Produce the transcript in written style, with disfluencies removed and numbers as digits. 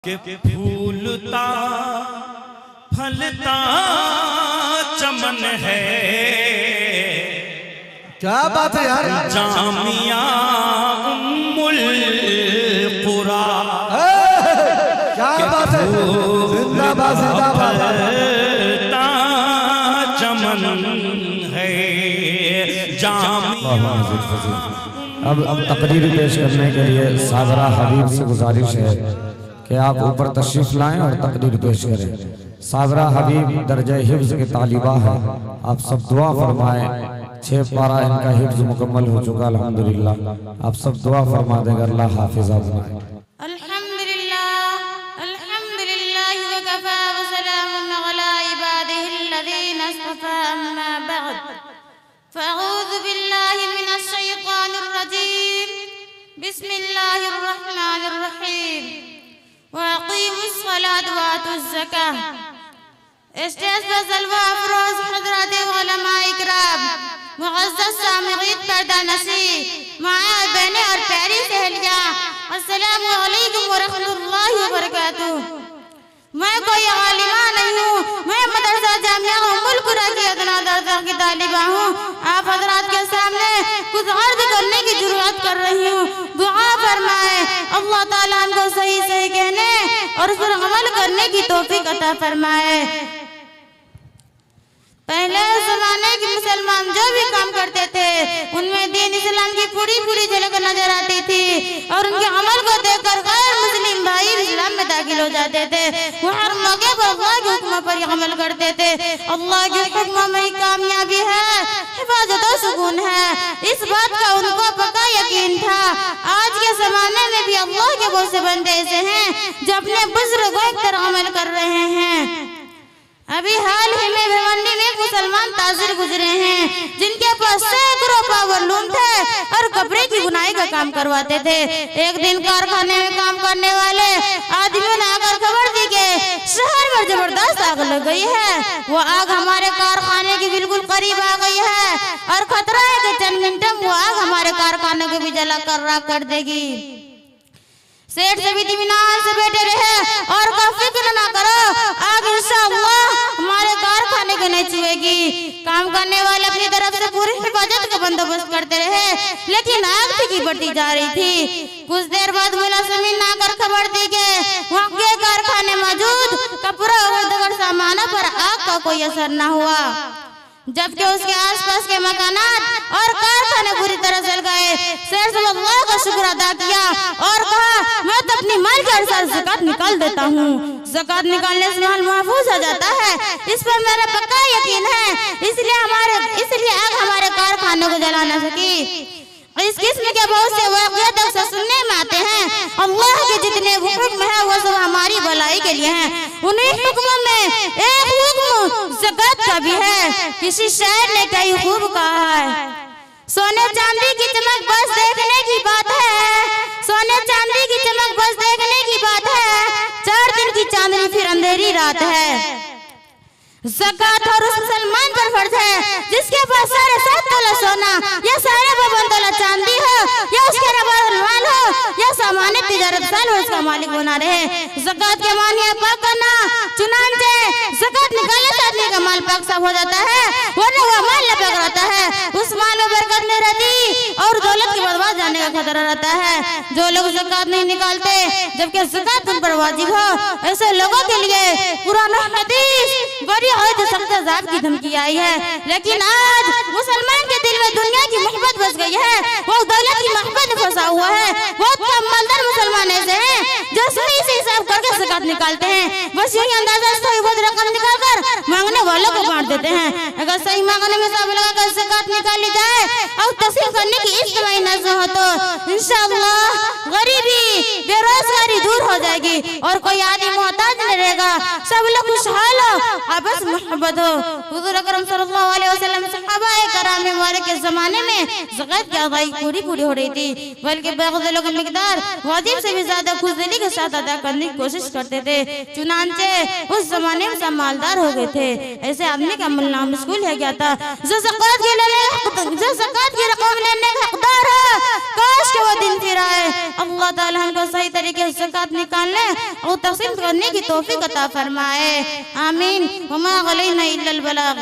के फूलता फलता चमन है। क्या बात है यार। जामिया उम्मुल कुरा, क्या बात है। जिंदाबाद जिंदाबाद। फलता चमन है जामिया। अब तकरीर पेश करने के लिए सागरा हबीब से गुजारिश है कि आप ऊपर तशरीफ लाएं और तकरीर पेश करें। सागरा हबीब दर्जा हिफ्ज के तालिबा है, आप सब दुआ फरमाएं। 6 पारा इनका हिफ्ज मुकम्मल हो चुका अल्हम्दुलिल्लाह। आप सब दुआ फरमा देंगे, अल्लाह हाफिज़ बनाए। बिस्मिल्लाहिर्रहमानिर्रहीम वअक़ीमुस्सलात वआतुज़्ज़काह। स्टेज पर जलवा अफरोज हज़रात उलमाए इकराम, मुअज़्ज़ज़ सामिईन पर्दा नशी, माँ बहनें और प्यारी सहेलियाँ, अस्सलामु अलैकुम वरहमतुल्लाहि वबरकातुहू। मैं कोई आलिमा नहीं हूँ, मैं मदरसा जामिया उम्मुल कुरा की अदना दर्जा की तालिबा हूँ। आप हजरात के सामने कुछ अर्ज करने की जरूरत कर रही हूँ। दुआ फरमाए अल्लाह ताला हमको सही सही कहने और उस पर अमल करने की तौफीक अता फरमाए। पहले जमाने के मुसलमान जो भी काम करते थे उनमें दीन इस्लाम की पूरी झलक नजर आती थी और उनके अमल को देखकर गैर मुस्लिम भाई इस्लाम में दाखिल हो जाते थे। वो हर मौके पर अल्लाह के हुक्म पर अमल करते थे। अल्लाह के हुक्म में ही कामयाबी है, हिफाजत और सुकून है, इस बात का उनको पक्का यकीन था। आज के जमाने में भी अल्लाह के बहुत से बंदे ऐसे हैं जो अपने बुजुर्गों की तरह अमल कर रहे हैं। अभी हाल ही में भिवंडी में मुसलमान ताजिर गुजरे हैं जिनके पास सैकड़ों पावर लूम थे और कपड़े की बुनाई का काम करवाते थे। एक दिन कारखाने में काम करने वाले आदमियों ने आकर खबर दी कि शहर में जबरदस्त आग लग गई है। वो आग हमारे कारखाने के बिल्कुल करीब आ गई है और खतरा है कि चंद मिनटों में वो आग हमारे कारखाने को भी जला कर राख कर देगी। सेठ से भी इत्मीनान से बैठे रहे और फिक्र ना करो, आग इंशाअल्लाह हमारे कारखाने को नहीं छुएगी। काम करने वाले अपनी तरफ से पूरी हिफाजत का बंदोबस्त करते रहे, लेकिन आग फीकी बढ़ती जा रही थी। कुछ देर बाद मुलाजिमीन ने आकर खबर दी कि वहाँ के कारखाने मौजूद कपड़ा और दीगर सामानों पर आग का कोई असर न हुआ, जबकि उसके आसपास के मकानात और कारखाने पूरी तरह जल गए। शेर से अल्लाह का शुक्र अदा किया और कहा मैं तो अपनी माल के अनुसार ज़कात निकाल देता हूँ। ज़कात निकालने से माल महफूज हो जाता है, इस पर मेरा पक्का यकीन है, इसलिए आग हमारे कारखाने को जला न सकी। इस किस्म के बहुत से वाक़यात अक्सर सुनने में आते हैं। अल्लाह के जितने हुक्म है वो सब हमारी भलाई के लिए हैं। उन्हीं हुक्मों में एक हुक्म ज़कात का भी है। किसी शायर ने कई खूब कहा है, सोने चांदी की चमक बस देखने की बात है, सोने चांदी की चमक बस देखने की बात है, 4 दिन की चांदनी फिर अंधेरी रात है। ज़कात और उस मुसलमान पर फर्ज है जिसके पास 7.5 तोला सोना या 52 तोला चांदी हो या उसके माल हो या सामान्य तिजारत साल हो, उसका मालिक बना रहे। ज़कात के मानी है पाक करना, चुनांचे ज़कात निकालने से आदमी का माल पाक साफ हो जाता है, वरना वह माल लपक रहता है, उस माल में बरकत नहीं रहती और दौलत के बर्बाद जाने का खतरा रहता है। जो लोग ज़कात नहीं निकालते जबकि ज़कात उन पर वाजिब हो, ऐसे लोगों के लिए पुराना हदीस बड़ी सख्त अज़ाब की धमकी आई है। लेकिन आज मुसलमान के दिल में दुनिया की मोहब्बत बस गई है, वो दौलत की मोहब्बत में फंसा हुआ है। बहुत कम मालदार मुसलमान ऐसे हैं जो सही से हिसाब करके ज़कात निकालते हैं, बस यही अंदाजा से बहुत रकम निकालकर मांगने वालों को बांट देते हैं। अगर सही मांगने में सब लगाकर ज़कात निकाली जाए और तस्लीम करने की इज्तिमाई नज़र हो तो इंशाअल्लाह गरीबी बेरोजगारी दूर हो जाएगी और कोई आदमी मोहताज नहीं रहेगा, सब लोग खुशहाल हो, आपस मोहब्बत हो। हुजूर अकरम सल्लल्लाहु अलैहि वसल्लम सहाबाए कराम मुबारक के जमाने में ज़कात की अदायगी पूरी हो रही थी, बल्कि बाक़ी लोग मिक़दार वाजिब से भी ज्यादा खुशदिली के साथ अदा करने की कोशिश करते थे। चुनांचे उस जमाने में सब मालदार हो गए थे। ऐसे आदमी का नाम स्कूल है क्या था जो ज़कात की रकम लेने का हकदार है, काश के वो दिन फिर आए। अल्लाह ताला हमको सही तरीके से ज़कात निकालने और तक़सीम करने की तौफीक अता फरमाए। आमीन। वमा अलैना इल्लल बलाग।